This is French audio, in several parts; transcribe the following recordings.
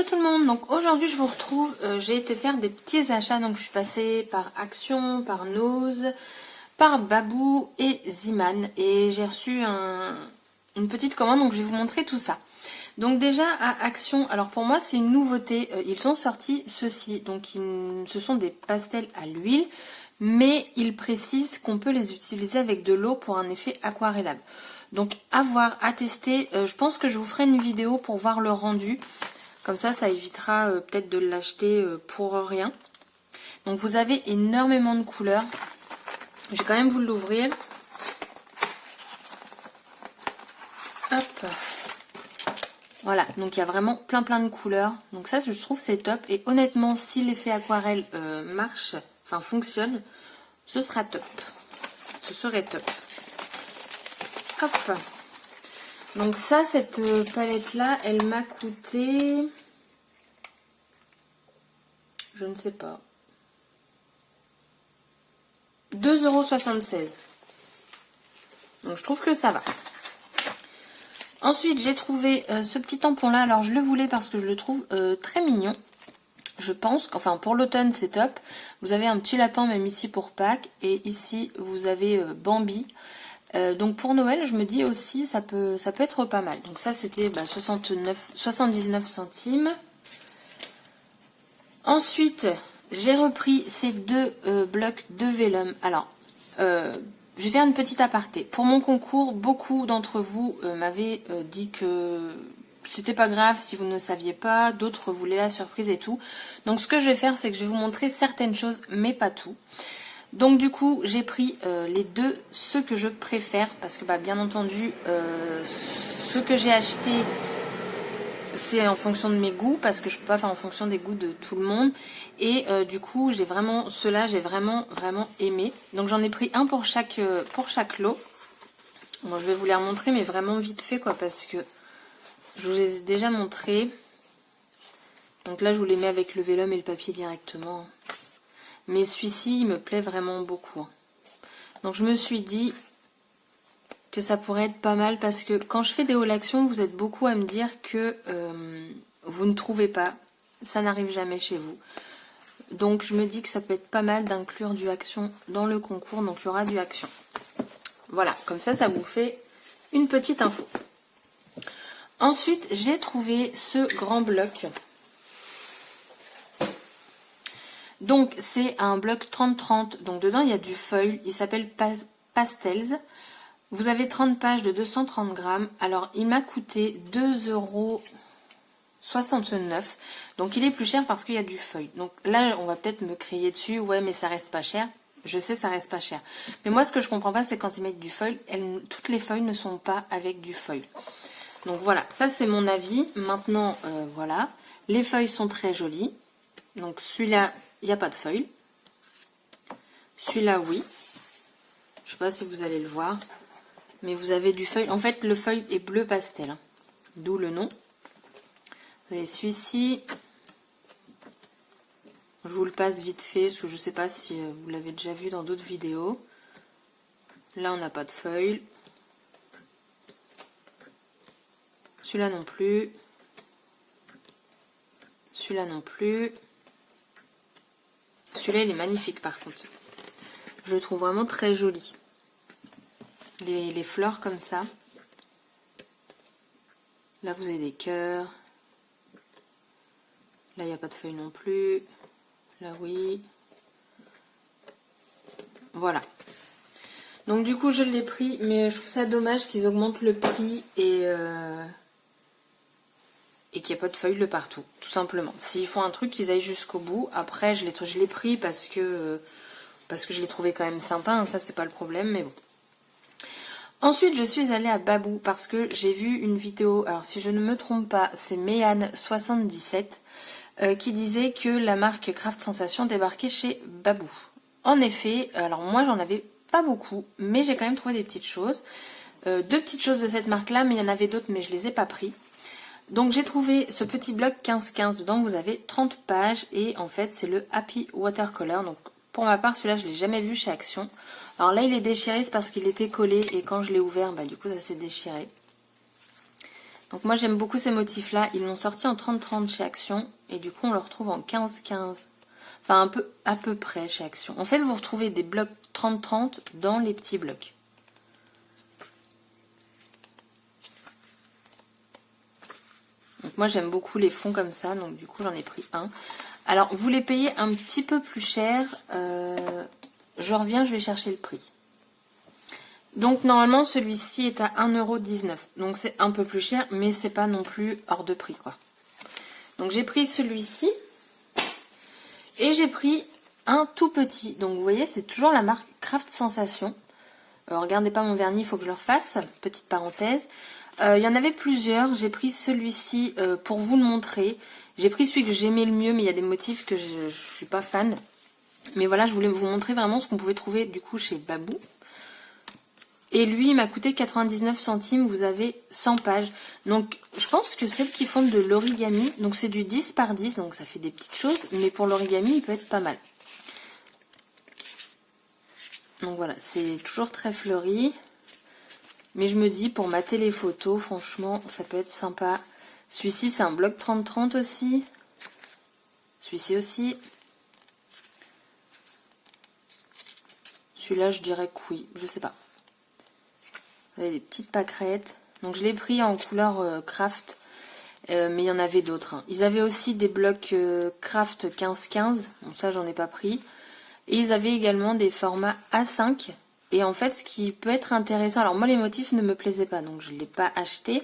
tout le monde, donc aujourd'hui je vous retrouve, j'ai été faire des petits achats, donc je suis passée par Action, par Nose, par Babou et Ziman et j'ai reçu une petite commande, donc je vais vous montrer tout ça. Donc déjà à Action, alors pour moi c'est une nouveauté, ils ont sorti ceci, donc ce sont des pastels à l'huile, mais ils précisent qu'on peut les utiliser avec de l'eau pour un effet aquarellable. Donc à voir, à tester, je pense que je vous ferai une vidéo pour voir le rendu. Comme ça évitera peut-être de l'acheter pour rien. Donc vous avez énormément de couleurs. Je vais quand même vous l'ouvrir. Hop. Voilà, donc il y a vraiment plein de couleurs. Donc ça, je trouve c'est top. Et honnêtement, si l'effet aquarelle marche, enfin fonctionne, ce sera top. Ce serait top. Hop. Donc ça, cette palette-là, elle m'a coûté... Je ne sais pas. 2,76 €. Donc je trouve que ça va. Ensuite, j'ai trouvé ce petit tampon-là. Alors je le voulais parce que je le trouve très mignon. Je pense qu'enfin pour l'automne, c'est top. Vous avez un petit lapin même ici pour Pâques. Et ici, vous avez Bambi. Donc pour Noël, je me dis aussi ça peut être pas mal. Donc ça c'était 79 centimes. Ensuite, j'ai repris ces deux blocs de vélum. Alors, je vais faire une petite aparté. Pour mon concours, beaucoup d'entre vous m'avaient dit que c'était pas grave si vous ne saviez pas. D'autres voulaient la surprise et tout. Donc ce que je vais faire, c'est que je vais vous montrer certaines choses, mais pas tout. Donc du coup j'ai pris les deux, ceux que je préfère, parce que bien entendu ceux que j'ai achetés c'est en fonction de mes goûts, parce que je peux pas faire en fonction des goûts de tout le monde. Et du coup j'ai vraiment, ceux-là j'ai vraiment aimé. Donc j'en ai pris un pour chaque lot. Bon, je vais vous les remontrer mais vraiment vite fait quoi, parce que je vous les ai déjà montrés. Donc là je vous les mets avec le vélum et le papier directement. Mais celui-ci, il me plaît vraiment beaucoup. Donc je me suis dit que ça pourrait être pas mal parce que quand je fais des hauls Action, vous êtes beaucoup à me dire que vous ne trouvez pas. Ça n'arrive jamais chez vous. Donc je me dis que ça peut être pas mal d'inclure du Action dans le concours. Donc il y aura du Action. Voilà, comme ça vous fait une petite info. Ensuite, j'ai trouvé ce grand bloc. Donc c'est un bloc 30-30, donc dedans il y a du foil, il s'appelle Pastels. Vous avez 30 pages de 230 grammes, alors il m'a coûté 2,69 €, donc il est plus cher parce qu'il y a du foil. Donc là on va peut-être me crier dessus, ouais mais ça reste pas cher, je sais ça reste pas cher. Mais moi ce que je comprends pas c'est quand ils mettent du foil, toutes les feuilles ne sont pas avec du foil. Donc voilà, ça c'est mon avis, maintenant voilà, les feuilles sont très jolies, donc celui-là... Il n'y a pas de feuille. Celui-là, oui. Je ne sais pas si vous allez le voir. Mais vous avez du feuille. En fait, le feuille est bleu pastel. Hein. D'où le nom. Vous avez celui-ci. Je vous le passe vite fait. Parce que je ne sais pas si vous l'avez déjà vu dans d'autres vidéos. Là, on n'a pas de feuille. Celui-là non plus. Celui-là non plus. Celui-là, il est magnifique par contre. Je le trouve vraiment très joli. Les fleurs comme ça. Là, vous avez des cœurs. Là, il n'y a pas de feuilles non plus. Là, oui. Voilà. Donc, du coup, je l'ai pris. Mais je trouve ça dommage qu'ils augmentent le prix et qu'il n'y a pas de feuilles de partout, tout simplement. S'ils font un truc, qu'ils aillent jusqu'au bout. Après, je l'ai pris parce que je l'ai trouvé quand même sympa, hein, ça c'est pas le problème, mais bon. Ensuite, je suis allée à Babou parce que j'ai vu une vidéo, alors si je ne me trompe pas, c'est Méane77 qui disait que la marque Craft Sensation débarquait chez Babou. En effet, alors moi j'en avais pas beaucoup, mais j'ai quand même trouvé des petites choses. Deux petites choses de cette marque-là, mais il y en avait d'autres, mais je les ai pas pris. Donc j'ai trouvé ce petit bloc 15-15, dedans vous avez 30 pages et en fait c'est le Happy Watercolor. Donc pour ma part celui-là je ne l'ai jamais vu chez Action. Alors là il est déchiré, c'est parce qu'il était collé et quand je l'ai ouvert du coup ça s'est déchiré. Donc moi j'aime beaucoup ces motifs là, ils l'ont sorti en 30-30 chez Action et du coup on le retrouve en 15-15, enfin un peu à peu près chez Action. En fait vous retrouvez des blocs 30-30 dans les petits blocs. Donc moi j'aime beaucoup les fonds comme ça, donc du coup j'en ai pris un. Alors vous les payez un petit peu plus cher, je reviens, je vais chercher le prix. Donc normalement celui-ci est à 1,19 €, donc c'est un peu plus cher, mais c'est pas non plus hors de prix quoi. Donc j'ai pris celui-ci, et j'ai pris un tout petit, donc vous voyez c'est toujours la marque Craft Sensation. Regardez pas mon vernis, il faut que je le refasse, petite parenthèse. Il y en avait plusieurs, j'ai pris celui-ci pour vous le montrer. J'ai pris celui que j'aimais le mieux, mais il y a des motifs que je suis pas fan. Mais voilà, je voulais vous montrer vraiment ce qu'on pouvait trouver du coup chez Babou. Et lui, il m'a coûté 99 centimes, vous avez 100 pages. Donc je pense que celles qui font de l'origami, donc c'est du 10 par 10, donc ça fait des petites choses, mais pour l'origami, il peut être pas mal. Donc voilà, c'est toujours très fleuri. Mais je me dis, pour ma téléphoto, franchement, ça peut être sympa. Celui-ci, c'est un bloc 30-30 aussi. Celui-ci aussi. Celui-là, je dirais que oui, je sais pas. Vous avez des petites pâquerettes. Donc je l'ai pris en couleur craft. Mais il y en avait d'autres. Hein. Ils avaient aussi des blocs craft 15-15. Bon, ça, j'en ai pas pris. Et ils avaient également des formats A5. Et en fait, ce qui peut être intéressant... Alors moi, les motifs ne me plaisaient pas, donc je ne l'ai pas acheté.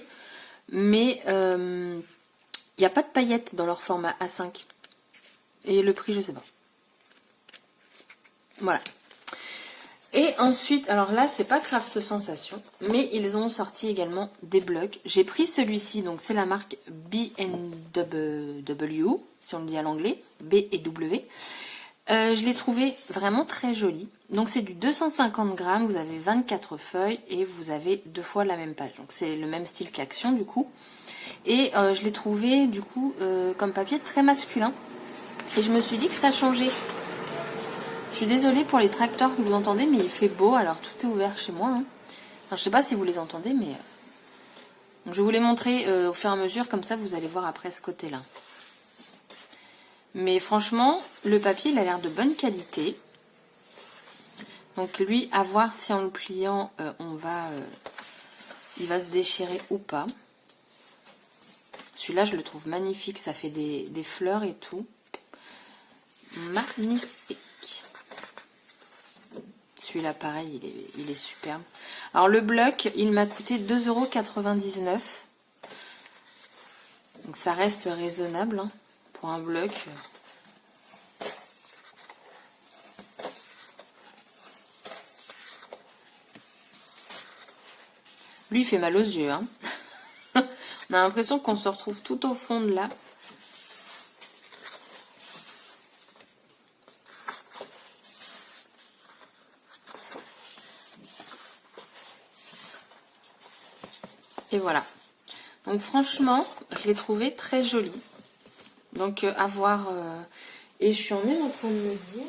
Mais il n'y a pas de paillettes dans leur format A5. Et le prix, je sais pas. Voilà. Et ensuite, alors là, c'est pas Craft Sensation, mais ils ont sorti également des blocs. J'ai pris celui-ci, donc c'est la marque B&W, si on le dit à l'anglais, B et W. Je l'ai trouvé vraiment très joli. Donc c'est du 250 grammes, vous avez 24 feuilles et vous avez 2 fois la même page. Donc c'est le même style qu'Action du coup. Et je l'ai trouvé du coup comme papier très masculin. Et je me suis dit que ça changeait. Je suis désolée pour les tracteurs que vous entendez, mais il fait beau, alors tout est ouvert chez moi. Hein. Enfin, je sais pas si vous les entendez, mais... Donc, je vais vous les montrer au fur et à mesure, comme ça vous allez voir après ce côté-là. Mais franchement, le papier, il a l'air de bonne qualité. Donc lui, à voir si en le pliant, il va se déchirer ou pas. Celui-là, je le trouve magnifique, ça fait des fleurs et tout. Magnifique. Celui-là, pareil, il est superbe. Alors, le bloc, il m'a coûté 2,99 €. Donc, ça reste raisonnable hein, pour un bloc. Lui, il fait mal aux yeux. Hein. On a l'impression qu'on se retrouve tout au fond de là. Et voilà. Donc franchement, je l'ai trouvé très joli. Donc à voir. Et je suis même en train de me dire...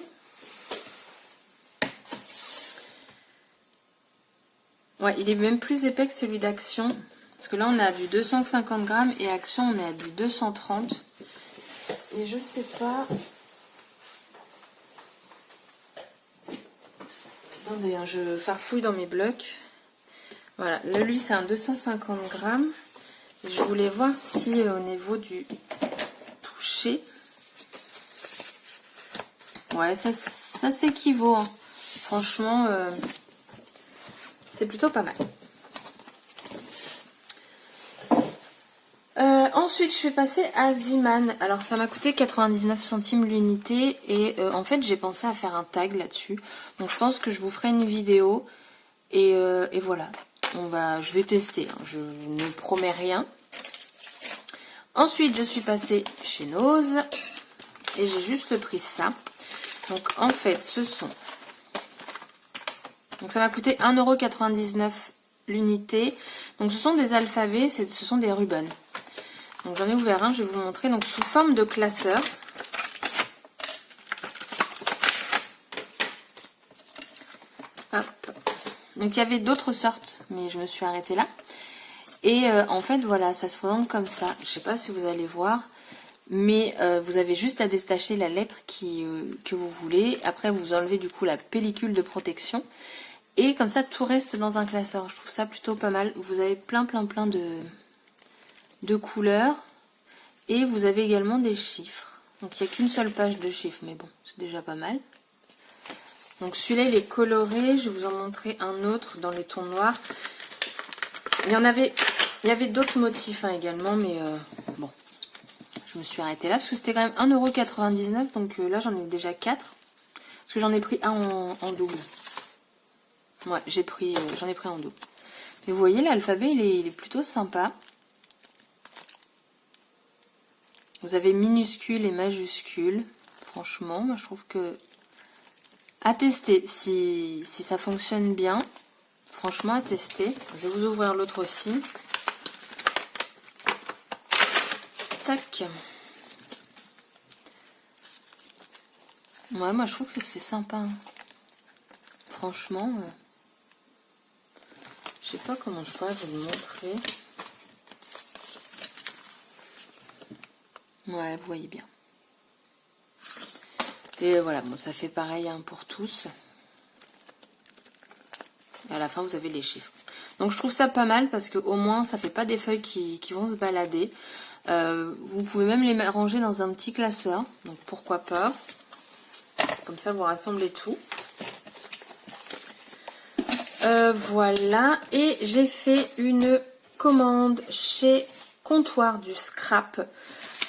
Ouais, il est même plus épais que celui d'Action. Parce que là, on a du 250 grammes et Action, on est à du 230. Et je sais pas... Attendez, hein, je farfouille dans mes blocs. Voilà, là, lui, c'est un 250 grammes. Je voulais voir si au niveau du toucher... Ouais, ça s'équivaut. Hein. Franchement, c'est plutôt pas mal. Ensuite, je vais passer à Zeeman. Alors, ça m'a coûté 99 centimes l'unité. Et en fait, j'ai pensé à faire un tag là-dessus. Donc, je pense que je vous ferai une vidéo. Et voilà. Je vais tester. Hein. Je ne promets rien. Ensuite, je suis passée chez Nose. Et j'ai juste pris ça. Donc, en fait, ce sont... Donc, ça m'a coûté 1,99 € l'unité. Donc, ce sont des alphabets. Ce sont des ribbons. Donc j'en ai ouvert un, je vais vous montrer. Donc sous forme de classeur. Hop. Donc il y avait d'autres sortes, mais je me suis arrêtée là. Et en fait, voilà, ça se présente comme ça. Je sais pas si vous allez voir, mais vous avez juste à détacher la lettre que vous voulez. Après, vous enlevez du coup la pellicule de protection. Et comme ça, tout reste dans un classeur. Je trouve ça plutôt pas mal. Vous avez plein de couleurs. Et vous avez également des chiffres. Donc, il n'y a qu'une seule page de chiffres, mais bon, c'est déjà pas mal. Donc, celui-là, il est coloré. Je vais vous en montrer un autre dans les tons noirs. Il y avait d'autres motifs hein, également, mais bon, je me suis arrêtée là parce que c'était quand même 1,99 €. Donc là, j'en ai déjà 4. Parce que j'en ai pris un en double. Ouais, j'en ai pris en double. Mais vous voyez, l'alphabet, il est plutôt sympa. Vous avez minuscules et majuscules. Franchement, moi, je trouve que à tester si ça fonctionne bien. Franchement, à tester. Je vais vous ouvrir l'autre aussi. Tac. Ouais, moi, je trouve que c'est sympa. Hein. Franchement, je sais pas comment je pourrais vous le montrer. Ouais, vous voyez bien. Et voilà, bon, ça fait pareil hein, pour tous. Et à la fin, vous avez les chiffres. Donc, je trouve ça pas mal parce que au moins, ça fait pas des feuilles qui vont se balader. Vous pouvez même les ranger dans un petit classeur. Donc, pourquoi pas. Comme ça, vous rassemblez tout. Voilà. Et j'ai fait une commande chez Comptoir du Scrap.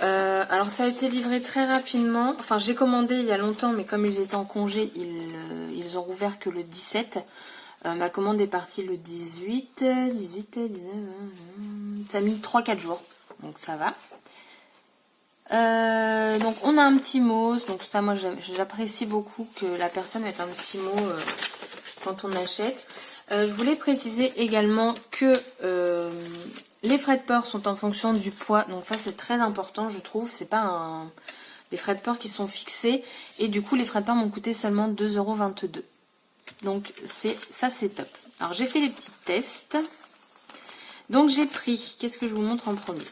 Alors, ça a été livré très rapidement. Enfin, j'ai commandé il y a longtemps, mais comme ils étaient en congé, ils ont rouvert que le 17. Ma commande est partie le 18, 19, ça a mis 3-4 jours, donc ça va. Donc on a un petit mot, donc ça moi j'apprécie beaucoup que la personne mette un petit mot quand on achète. Je voulais préciser également que les frais de port sont en fonction du poids, donc ça c'est très important je trouve, c'est pas des frais de port qui sont fixés, et du coup les frais de port m'ont coûté seulement 2,22 €. Donc ça c'est top. Alors j'ai fait les petits tests. Donc j'ai pris, qu'est-ce que je vous montre en premier?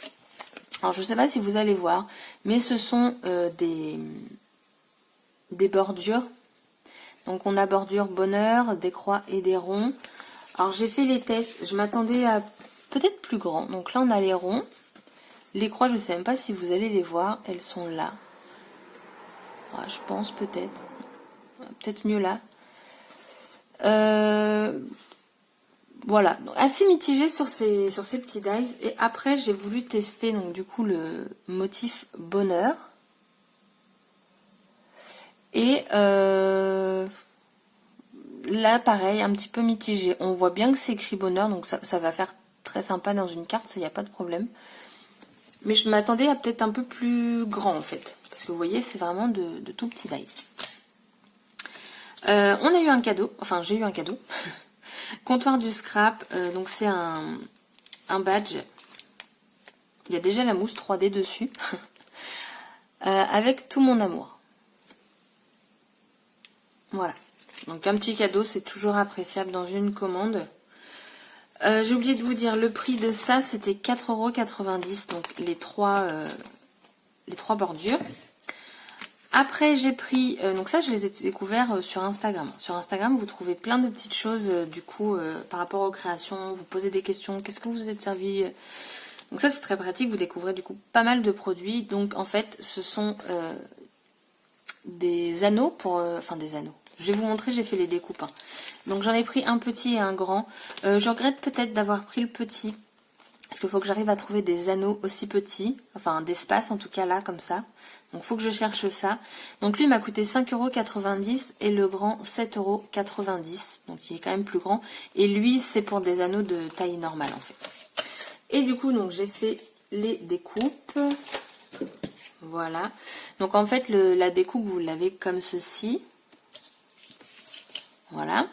Alors je ne sais pas si vous allez voir, mais ce sont des bordures. Donc on a bordure bonheur, des croix et des ronds. Alors j'ai fait les tests, je m'attendais à peut-être plus grand. Donc là on a les ronds. Les croix, je ne sais même pas si vous allez les voir, elles sont là. Ouais, je pense peut-être. Peut-être mieux là. Voilà, donc assez mitigé sur ces petits dies. Et après, j'ai voulu tester donc du coup le motif bonheur. Et là, pareil, un petit peu mitigé. On voit bien que c'est écrit bonheur, donc ça va faire très sympa dans une carte, ça, il n'y a pas de problème. Mais je m'attendais à peut-être un peu plus grand en fait. Parce que vous voyez, c'est vraiment de tout petits dies. On a eu un cadeau, enfin j'ai eu un cadeau. Comptoir du Scrap, donc c'est un badge. Il y a déjà la mousse 3D dessus. Avec tout mon amour. Voilà. Donc un petit cadeau, c'est toujours appréciable dans une commande. J'ai oublié de vous dire, le prix de ça, c'était 4,90 €. Donc les trois bordures. Après, j'ai pris... donc ça, je les ai découverts sur Instagram. Sur Instagram, vous trouvez plein de petites choses, du coup, par rapport aux créations. Vous posez des questions. Qu'est-ce que vous vous êtes servi? Donc ça, c'est très pratique. Vous découvrez, du coup, pas mal de produits. Donc, en fait, ce sont des anneaux pour... Enfin, des anneaux. Je vais vous montrer, j'ai fait les découpes. Hein. Donc, j'en ai pris un petit et un grand. Je regrette peut-être d'avoir pris le petit. Parce qu'il faut que j'arrive à trouver des anneaux aussi petits. Enfin, d'espace, en tout cas, là, comme ça. Donc, il faut que je cherche ça. Donc, lui m'a coûté 5,90 € et le grand 7,90 €. Donc, il est quand même plus grand. Et lui, c'est pour des anneaux de taille normale, en fait. Et du coup, donc j'ai fait les découpes. Voilà. Donc, en fait, la découpe, vous l'avez comme ceci. Voilà.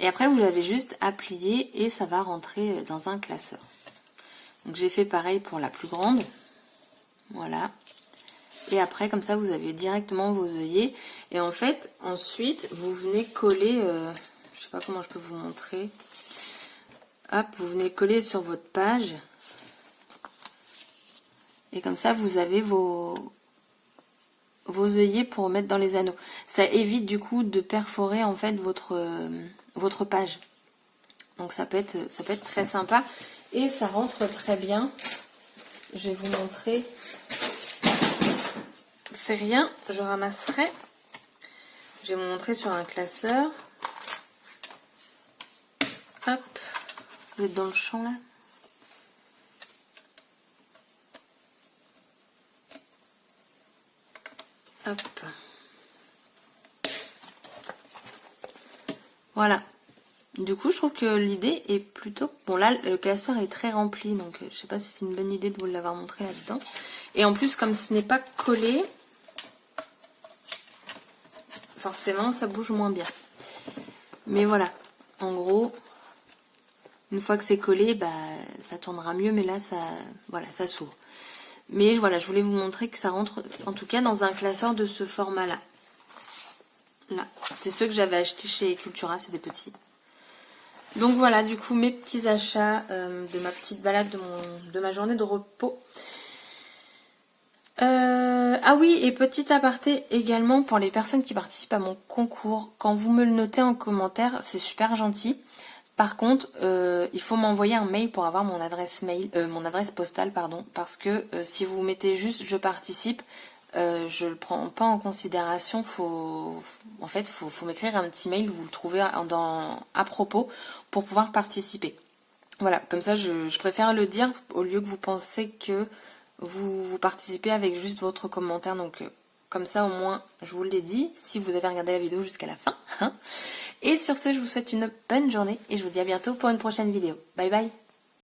Et après, vous l'avez juste à plier et ça va rentrer dans un classeur. Donc, j'ai fait pareil pour la plus grande. Voilà. Et après, comme ça, vous avez directement vos œillets. Et en fait, ensuite, vous venez coller... je sais pas comment je peux vous montrer. hop, vous venez coller sur votre page. Et comme ça, vous avez vos œillets pour mettre dans les anneaux. Ça évite du coup de perforer en fait votre page. Donc ça peut être très sympa. Et ça rentre très bien. Je vais vous montrer. C'est rien, je ramasserai. Je vais vous montrer sur un classeur. Hop, vous êtes dans le champ là. Hop. Voilà. Du coup, je trouve que l'idée est plutôt... Bon, là, le classeur est très rempli, donc je sais pas si c'est une bonne idée de vous l'avoir montré là-dedans. Et en plus, comme ce n'est pas collé, forcément, ça bouge moins bien. Mais voilà, en gros, une fois que c'est collé, bah, ça tournera mieux, mais là, voilà, ça s'ouvre. Mais voilà, je voulais vous montrer que ça rentre, en tout cas, dans un classeur de ce format-là. Là, c'est ceux que j'avais achetés chez Cultura, c'est des petits. Donc voilà, du coup, mes petits achats de ma petite balade de ma journée de repos. Ah oui, et petit aparté également pour les personnes qui participent à mon concours. Quand vous me le notez en commentaire, c'est super gentil. Par contre, il faut m'envoyer un mail pour avoir mon adresse mail, mon adresse postale, pardon, parce que si vous mettez juste je participe, je le prends pas en considération. En fait, faut m'écrire un petit mail, vous le trouvez à propos pour pouvoir participer. Voilà, comme ça, je préfère le dire au lieu que vous pensez que vous participez avec juste votre commentaire. Donc, comme ça, au moins, je vous l'ai dit, si vous avez regardé la vidéo jusqu'à la fin. Et sur ce, je vous souhaite une bonne journée et je vous dis à bientôt pour une prochaine vidéo. Bye bye!